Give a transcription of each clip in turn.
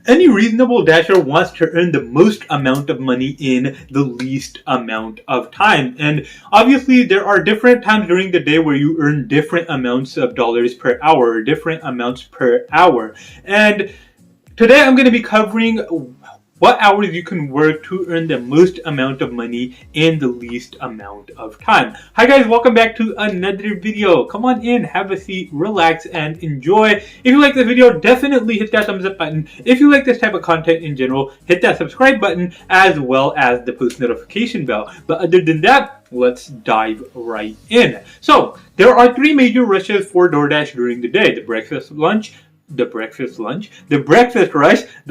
Any reasonable dasher wants to earn the most amount of money in the least amount of time. And obviously there are different times during the day where you earn different amounts of dollars per hour, different amounts per hour. And today I'm going to be covering what hours you can work to earn the most amount of money in the least amount of time. Hi guys, welcome back to another video. Come on in, have a seat, relax, and enjoy. If you like this video, definitely hit that thumbs up button. If you like this type of content in general, hit that subscribe button as well as the post notification bell. But other than that, let's dive right in. So, there are three major rushes for Doordash during the day: the breakfast rush, the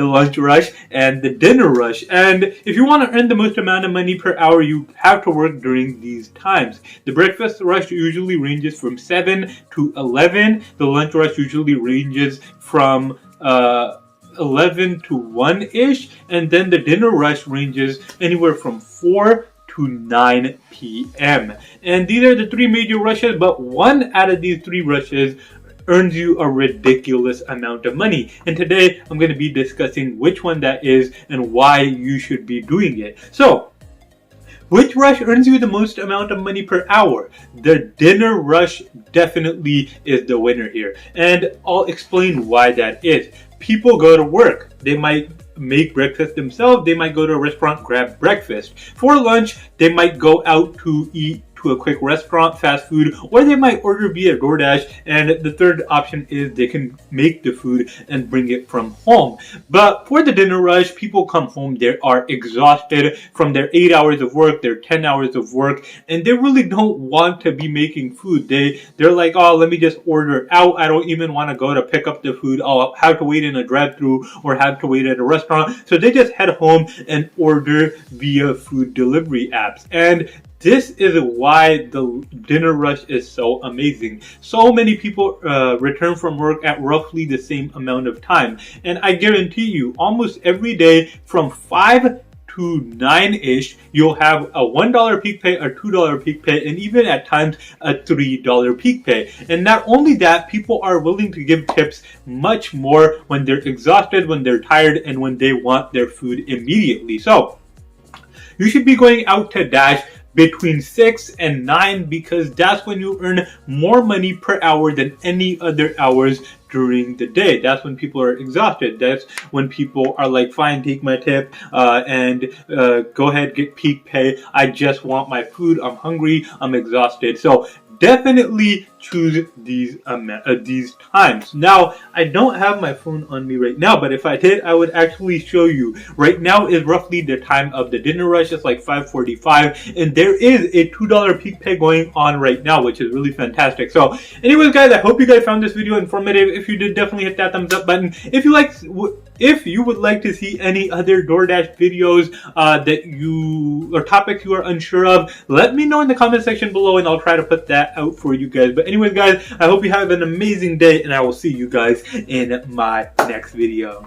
lunch rush, and the dinner rush. And if you want to earn the most amount of money per hour, you have to work during these times. The breakfast rush usually ranges from 7 to 11. The lunch rush usually ranges from 11 to 1-ish. And then the dinner rush ranges anywhere from 4 to 9 p.m. And these are the three major rushes, but one out of these three rushes earns you a ridiculous amount of money. And today I'm going to be discussing which one that is and why you should be doing it. So, which rush earns you the most amount of money per hour? The dinner rush definitely is the winner here. And I'll explain why that is. People go to work. They might make breakfast themselves. They might go to a restaurant, grab breakfast. For lunch, they might go out to eat to a quick restaurant, fast food, or they might order via Doordash. And the third option is they can make the food and bring it from home. But for the dinner rush, people come home, they are exhausted from their 8 hours of work, their 10 hours of work, and they really don't want to be making food. They're like, oh, let me just order out. I don't even want to go to pick up the food. I'll have to wait in a drive-thru or have to wait at a restaurant. So they just head home and order via food delivery apps. And this is why the dinner rush is so amazing. So many people return from work at roughly the same amount of time. And I guarantee you, almost every day from 5 to 9-ish, you'll have a $1 peak pay, a $2 peak pay, and even at times a $3 peak pay. And not only that, people are willing to give tips much more when they're exhausted, when they're tired, and when they want their food immediately. So, you should be going out to Dash between 6 and 9 because that's when you earn more money per hour than any other hours during the day. That's when people are exhausted. That's when people are like, fine, take my tip and go ahead, get peak pay. I just want my food. I'm hungry. I'm exhausted. So definitely choose these times. Now, I don't have my phone on me right now, but if I did, I would actually show you. Right now is roughly the time of the dinner rush. It's like 5:45, and there is a $2 peak pay going on right now, which is really fantastic. So, anyways, guys, I hope you guys found this video informative. If you did, definitely hit that thumbs up button. If you would like to see any other Doordash videos or topics you are unsure of, let me know in the comment section below, and I'll try to put that out for you guys. But anyways, guys, I hope you have an amazing day, and I will see you guys in my next video.